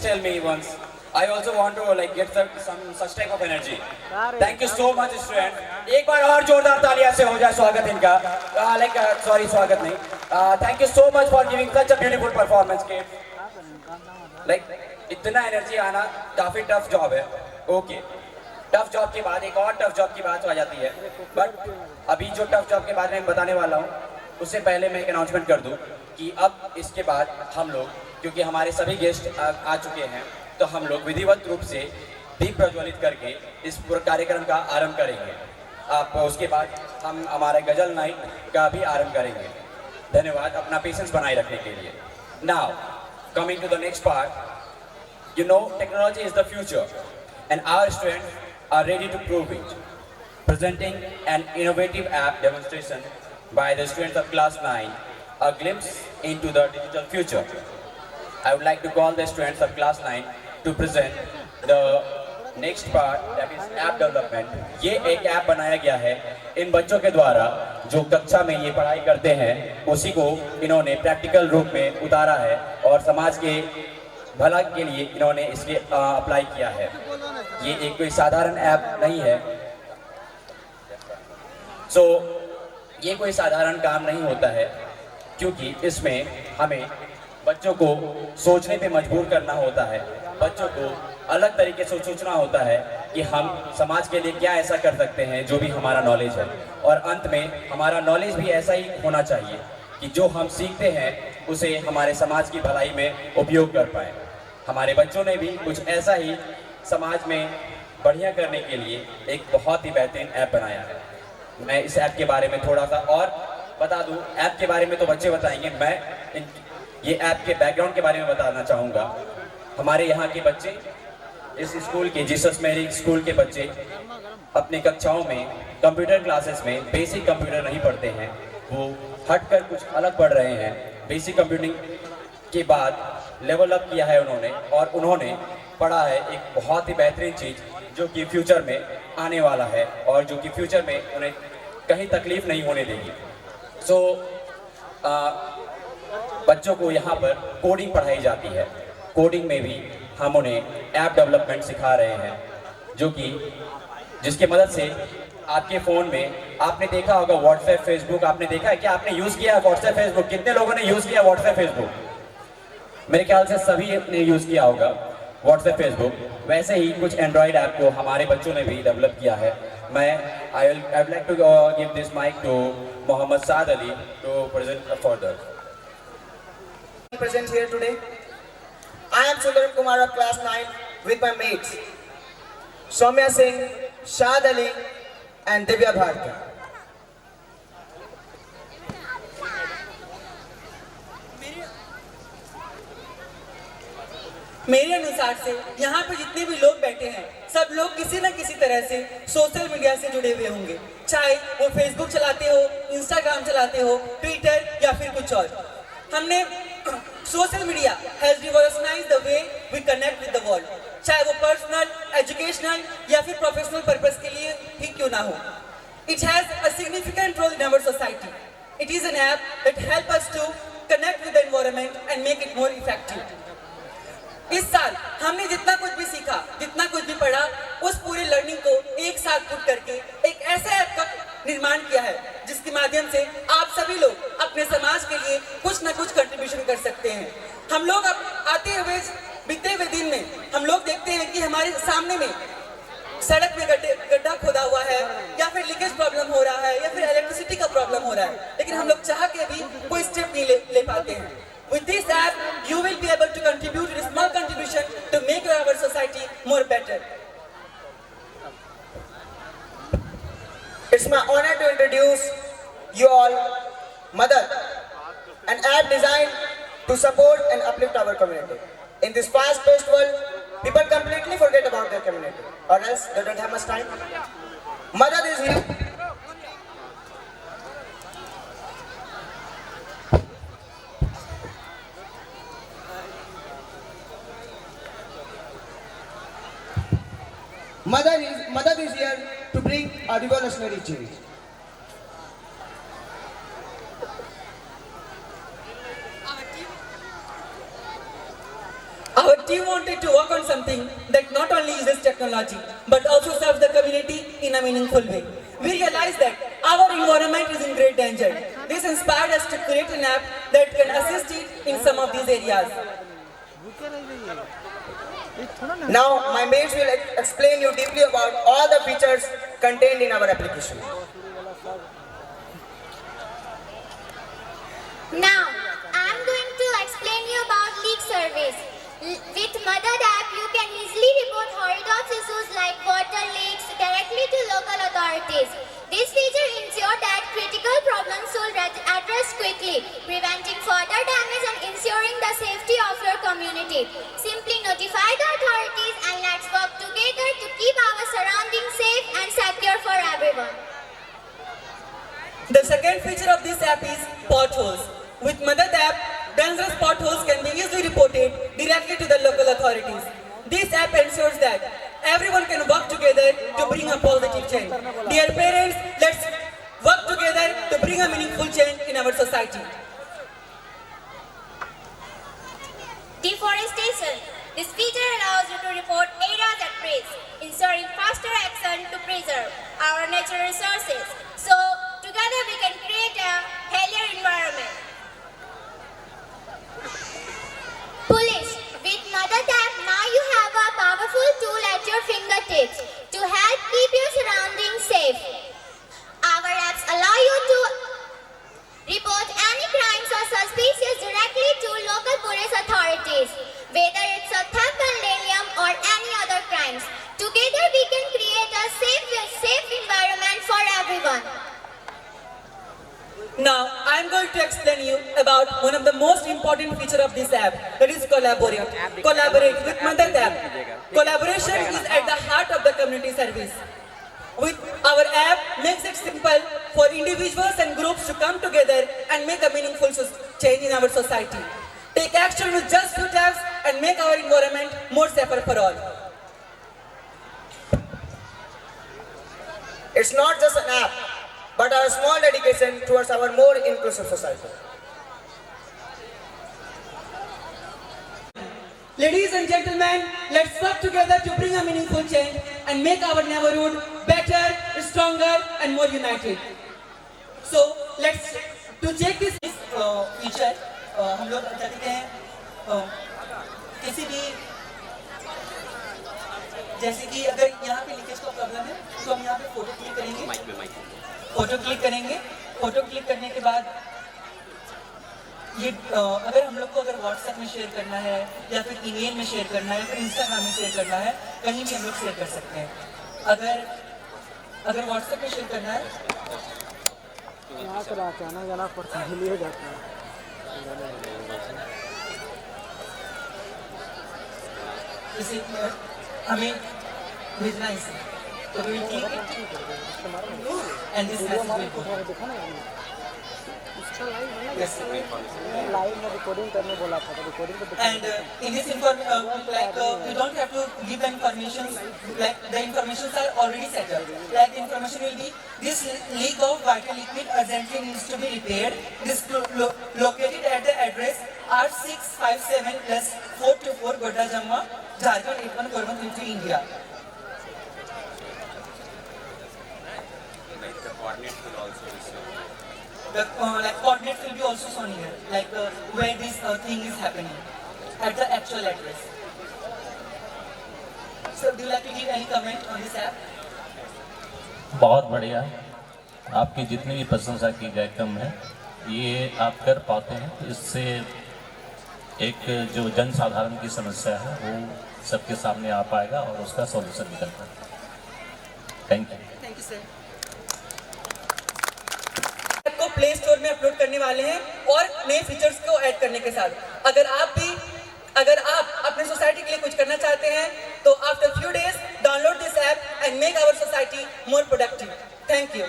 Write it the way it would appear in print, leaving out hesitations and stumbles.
tell me once. I also want to like get some such type of energy. Thank you so much, student. एक बार और जोरदार तालियां से हो जाए स्वागत इनका. Sorry, स्वागत नहीं. Thank you so much for giving such a beautiful performance, kids. Like इतना एनर्जी आना काफी टफ जॉब है. Okay. टफ जॉब के बाद एक और टफ जॉब की बात आ जाती है. बट अभी जो टफ जॉब के बारे में बताने वाला हूँ, उससे पहले मैं एक अनाउंसमेंट कर दूँ कि अब इसके बाद हम लोग, क्योंकि हमारे सभी गेस्ट आ चुके हैं, तो हम लोग विधिवत रूप से दीप प्रज्वलित करके इस पूरे कार्यक्रम का आरंभ करेंगे. आप उसके बाद हम हमारे गजल नाइट का भी आरंभ करेंगे. धन्यवाद अपना पेशेंस बनाए रखने के लिए. Now coming to the next part, you know technology is the future and our students are ready to prove it. Presenting an innovative app demonstration by the students of class 9, a glimpse into the digital future. I would like to call the students of class 9 to present the next part, that is app development. ये एक app बनाया गया है इन बच्चों के द्वारा जो कक्षा में ये पढ़ाई करते हैं, उसी को इन्होंने प्रैक्टिकल रूप में उतारा है और समाज के भला के लिए इन्होंने इसके अप्लाई किया है. ये एक कोई साधारण ऐप नहीं है. ये कोई साधारण काम नहीं होता है, क्योंकि इसमें हमें बच्चों को सोचने पे मजबूर करना होता है. बच्चों को अलग तरीके से सोचना होता है कि हम समाज के लिए क्या ऐसा कर सकते हैं जो भी हमारा नॉलेज है, और अंत में हमारा नॉलेज भी ऐसा ही होना चाहिए कि जो हम सीखते हैं उसे हमारे समाज की भलाई में उपयोग कर पाए. हमारे बच्चों ने भी कुछ ऐसा ही समाज में बढ़िया करने के लिए एक बहुत ही बेहतरीन ऐप बनाया है. मैं इस ऐप के बारे में थोड़ा सा और बता दूं. ऐप के बारे में तो बच्चे बताएंगे, मैं ये ऐप के बैकग्राउंड के बारे में बताना चाहूँगा. हमारे यहाँ के बच्चे, इस स्कूल के जीसस मैरी स्कूल के बच्चे अपनी कक्षाओं में कंप्यूटर क्लासेस में बेसिक कंप्यूटर नहीं पढ़ते हैं, वो हटकर कुछ अलग पढ़ रहे हैं. बेसिक कंप्यूटिंग के बाद लेवल अप किया है उन्होंने, और उन्होंने पढ़ा है एक बहुत ही बेहतरीन चीज़ जो कि फ्यूचर में आने वाला है और जो कि फ्यूचर में उन्हें कहीं तकलीफ नहीं होने देगी. बच्चों को यहाँ पर कोडिंग पढ़ाई जाती है. कोडिंग में भी हम उन्हें ऐप डेवलपमेंट सिखा रहे हैं, जो कि जिसकी मदद से आपके फ़ोन में आपने देखा होगा व्हाट्सएप, फेसबुक आपने देखा है क्या? आपने यूज़ किया है व्हाट्सएप, फेसबुक? कितने लोगों ने यूज़ किया व्हाट्सएप, फेसबुक? मेरे ख्याल से सभी ने यूज़ किया होगा व्हाट्सएप, फेसबुक. वैसे ही कुछ एंड्रॉयड ऐप को हमारे बच्चों ने भी डेवलप किया है. I would like to give this mic to Mohammad Saad Ali to present further. Present here today. I am Sundaram Kumar of class 9 with my mates Soumya Singh, Shad Ali and Divya Bharti. मेरे अनुसार से यहाँ पर जितने भी लोग बैठे हैं, सब लोग किसी न किसी तरह से सोशल मीडिया से जुड़े हुए होंगे. चाहे वो फेसबुक चलाते हो, इंस्टाग्राम चलाते हो, ट्विटर या फिर कुछ और. हमने social media has revolutionised the way we connect with the world. चाहे वो पर्सनल, एजुकेशनल या फिर प्रोफेशनल पर्पस के लिए ही क्यों ना हो. It has a significant role in our society. It is an app that help us to connect with the environment and make it more effective. इस साल हमने जितना कुछ भी सीखा, जितना कुछ भी पढ़ा, उस पूरे लर्निंग को एक साथ पुट करके एक ऐसा ऐप का निर्माण किया है जिसके माध्यम से आप सभी लोग अपने समाज के लिए कुछ न कुछ कंट्रीब्यूशन कर सकते हैं. हम लोग अब आते हुए बीते हुए दिन में हम लोग देखते हैं कि हमारे सामने में सड़क में गड्ढा खोदा हुआ है, या फिर लीकेज प्रॉब्लम हो रहा है, या फिर इलेक्ट्रिसिटी का प्रॉब्लम हो रहा है, लेकिन हम लोग चाह के भी कोई स्टेप नहीं ले पाते हैं. With this app, you will be able to contribute a small contribution to make our society more better. It's my honor to introduce you all Madad, an app designed to support and uplift our community. In this fast-paced world, people completely forget about their community, or else they don't have much time. Madad is here. Madad is here to bring a revolutionary change. Our team we wanted to work on something that not only uses technology but also serves the community in a meaningful way. We realized that our environment is in great danger. This inspired us to create an app that can assist it in some of these areas. Now, my mates will explain you deeply about all the features contained in our application. Now, I'm going to explain you about leak service. With Madad app, you can easily report HORIDOS issues like water leaks directly to local authorities. This feature ensures that critical problems will addressed quickly, preventing further damage and ensuring the safety of your community. Simply notify the authorities and let's work together to keep our surroundings safe and secure for everyone. The second feature of this app is potholes. With Madad app, dangerous potholes can be easily reported directly to the local authorities. This app ensures that everyone can work together to bring a positive change. Dear parents, let's work together to bring a meaningful change in our society. Deforestation. This feature allows you to report areas at risk, ensuring faster action to preserve our natural resources. So, together we can create a healthier environment. Police. With Madad app, now you have a powerful tool at your fingertips to help keep your surroundings safe. Our apps allow you to report any crimes or suspicious directly to local police authorities, whether it's a theft, vandalism or any other crimes. Together we can create a safe environment for everyone. Now, I am going to explain you about one of the most important features of this app, that is collaborate. Collaborate with Madad app. Collaboration is at the heart of the community service. With our app, makes it simple for individuals and groups to come together and make a meaningful change in our society. Take action with just few taps and make our environment more safer for all. It's not just an app, but our small dedication towards our more inclusive society. Ladies and gentlemen, let's work together to bring a meaningful change and make our neighborhood better, stronger and more united. So let's to check this feature हम लोग क्या कहते हैं किसी भी जैसे कि अगर यहाँ पे लीकेज का प्रॉब्लम है तो हम यहाँ पे फोटो क्लिक करेंगे फोटो क्लिक करने के बाद ये अगर हम लोग को अगर व्हाट्सएप में शेयर करना है या फिर ईमेल में शेयर करना है या फिर इंस्टाग्राम में शेयर करना है कहीं भी हम लोग शेयर कर सकते हैं अगर व्हाट्सएप में शेयर करना है यहाँ पर आना जाना पड़ता है लिए जाता है जैसे हमें भेजना है इसे तो we will click and this message will go live में रिकॉर्डिंग करने बोला था रिकॉर्डिंग तो and in this you don't have to give the information like the informations are already set up like the information will be this leak of vital liquid urgently needs to be repaired this located at the address R657+424 Godda Jamma Jharkhand 814133 India. Like the coordinates will also be shown. The coordinates will be also shown here, like where this thing is happening at the actual address. So, do you like to give any comment on this app? बहुत बढ़िया, आपकी जितनी भी प्रशंसा की जाए कम है, ये आप कर पाते हैं। इससे एक जो जन साधारण की समस्या है वो सबके सामने आ पाएगा और उसका सॉल्यूशन निकल पाएगा। Thank you. Thank you, sir. को प्ले स्टोर में अपलोड करने वाले हैं और नए फीचर्स को ऐड करने के साथ अगर आप अपने सोसाइटी के लिए कुछ करना चाहते हैं तो after few days download this app and make our society more productive. Thank you.